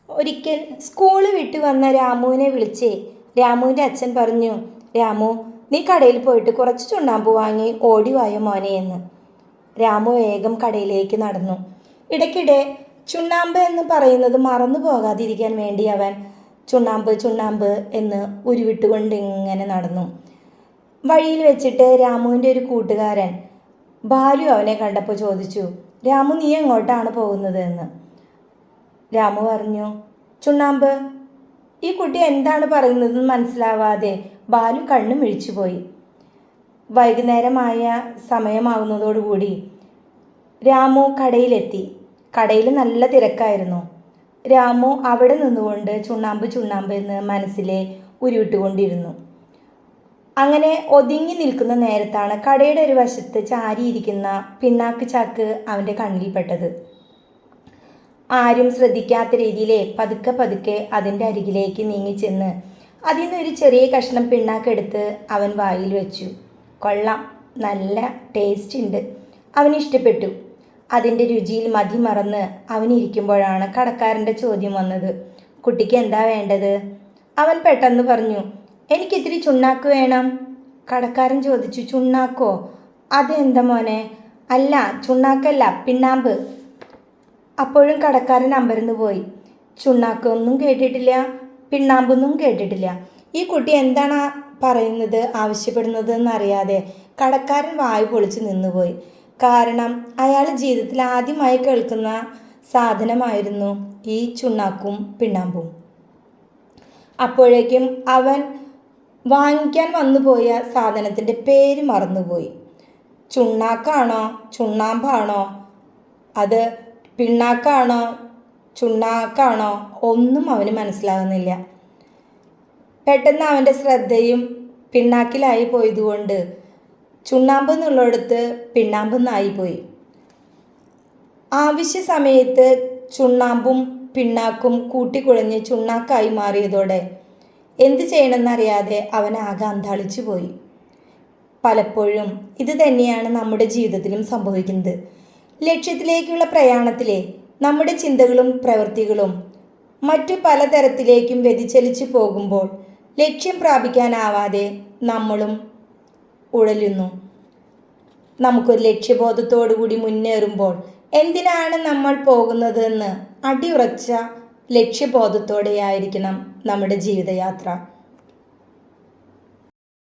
ഒരിക്കൽ സ്കൂള് വിട്ട് വന്ന രാമുവിനെ വിളിച്ചേ രാമുവിൻ്റെ അച്ഛൻ പറഞ്ഞു, രാമു, നീ കടയിൽ പോയിട്ട് കുറച്ച് ചുണ്ണാമ്പ് വാങ്ങി ഓടിവായോ മോനെ എന്ന്. രാമു വേഗം കടയിലേക്ക് നടന്നു. ഇടയ്ക്കിടെ ചുണ്ണാമ്പ് എന്ന് പറയുന്നത് മറന്നു പോകാതിരിക്കാൻ വേണ്ടി അവൻ ചുണ്ണാമ്പ് ചുണ്ണാമ്പ് എന്ന് ഉരുവിട്ടുകൊണ്ട് ഇങ്ങനെ നടന്നു. വഴിയിൽ വെച്ചിട്ട് രാമുവിൻ്റെ ഒരു കൂട്ടുകാരൻ ബാലു അവനെ കണ്ടപ്പോൾ ചോദിച്ചു, രാമു, നീ എങ്ങോട്ടാണ് പോകുന്നത് എന്ന്. രാമു പറഞ്ഞു, ചുണ്ണാമ്പ്. ഈ കുട്ടി എന്താണ് പറയുന്നതെന്ന് മനസ്സിലാവാതെ ബാലു കണ്ണു മിഴിച്ചുപോയി. വൈകുന്നേരമായ സമയമാവുന്നതോടുകൂടി രാമു കടയിലെത്തി. കടയിൽ നല്ല തിരക്കായിരുന്നു. രാമു അവിടെ നിന്നുകൊണ്ട് ചുണ്ണാമ്പ് ചുണ്ണാമ്പ് എന്ന് മനസ്സിലെ ഉരുവിട്ടുകൊണ്ടിരുന്നു. അങ്ങനെ ഒതുങ്ങി നിൽക്കുന്ന നേരത്താണ് കടയുടെ ഒരു വശത്ത് ചാരിയിരിക്കുന്ന പിണ്ണാക്ക് ചാക്ക് അവൻ്റെ കണ്ണിൽപ്പെട്ടത്. ആരും ശ്രദ്ധിക്കാത്ത രീതിയിലെ പതുക്കെ പതുക്കെ അതിൻ്റെ അരികിലേക്ക് നീങ്ങിച്ചെന്ന് അതിൽ നിന്നൊരു ചെറിയ കഷ്ണം പിണ്ണാക്കെടുത്ത് അവൻ വായിൽ വെച്ചു. കൊള്ളാം, നല്ല ടേസ്റ്റ് ഉണ്ട്. അവനിഷ്ടപ്പെട്ടു. അതിൻ്റെ രുചിയിൽ മതിമറന്ന് അവനിരിക്കുമ്പോഴാണ് കടക്കാരൻ്റെ ചോദ്യം വന്നത്. കുട്ടിക്ക് എന്താ വേണ്ടത്? അവൻ പെട്ടെന്ന് പറഞ്ഞു, എനിക്കിത്തിരി ചുണ്ണാക്ക് വേണം. കടക്കാരൻ ചോദിച്ചു, ചുണ്ണാക്കോ? അതെന്താ മോനെ? അല്ല, ചുണ്ണാക്കല്ല, പിണ്ണാമ്പ്. അപ്പോഴും കടക്കാരൻ അമ്പരന്ന് പോയി. ചുണ്ണാക്കൊന്നും കേട്ടിട്ടില്ല, പിണ്ണാമ്പൊന്നും കേട്ടിട്ടില്ല. ഈ കുട്ടി എന്താണ് പറയുന്നത്, ആവശ്യപ്പെടുന്നത് എന്നറിയാതെ കടക്കാരൻ വായു പൊളിച്ച് നിന്നുപോയി. കാരണം അയാൾ ജീവിതത്തിൽ ആദ്യമായി കേൾക്കുന്ന സാധനമായിരുന്നു ഈ ചുണ്ണാക്കും പിണ്ണാമ്പും. അപ്പോഴേക്കും അവൻ വാങ്ങിക്കാൻ വന്നുപോയ സാധനത്തിൻ്റെ പേര് മറന്നുപോയി. ചുണ്ണാക്കാണോ ചുണ്ണാമ്പാണോ, അത് പിണ്ണാക്കാണോ ചുണ്ണാക്കാണോ, ഒന്നും അവന് മനസ്സിലാകുന്നില്ല. പെട്ടെന്ന് അവൻ്റെ ശ്രദ്ധയും പിണ്ണാക്കിലായി പോയതുകൊണ്ട് ചുണ്ണാമ്പ് എന്നുള്ളിടത്ത് പിണ്ണാമ്പെന്നായിപ്പോയി. ആവശ്യ സമയത്ത് ചുണ്ണാമ്പും പിണ്ണാക്കും കൂട്ടിക്കുഴഞ്ഞ് ചുണ്ണാക്കായി മാറിയതോടെ എന്ത് ചെയ്യണമെന്നറിയാതെ അവൻ ആകെ അന്താളിച്ചു പോയി. പലപ്പോഴും ഇത് തന്നെയാണ് നമ്മുടെ ജീവിതത്തിലും സംഭവിക്കുന്നത്. ലക്ഷ്യത്തിലേക്കുള്ള പ്രയാണത്തിലെ നമ്മുടെ ചിന്തകളും പ്രവൃത്തികളും മറ്റു പലതരത്തിലേക്കും വ്യതിചലിച്ചു പോകുമ്പോൾ ലക്ഷ്യം പ്രാപിക്കാനാവാതെ നമ്മളും ഉഴലുന്നു. നമുക്കൊരു ലക്ഷ്യബോധത്തോടു കൂടി മുന്നേറുമ്പോൾ എന്തിനാണ് നമ്മൾ പോകുന്നതെന്ന് അടിയുറച്ച ലക്ഷ്യബോധത്തോടെയായിരിക്കണം നമ്മുടെ ജീവിതയാത്ര.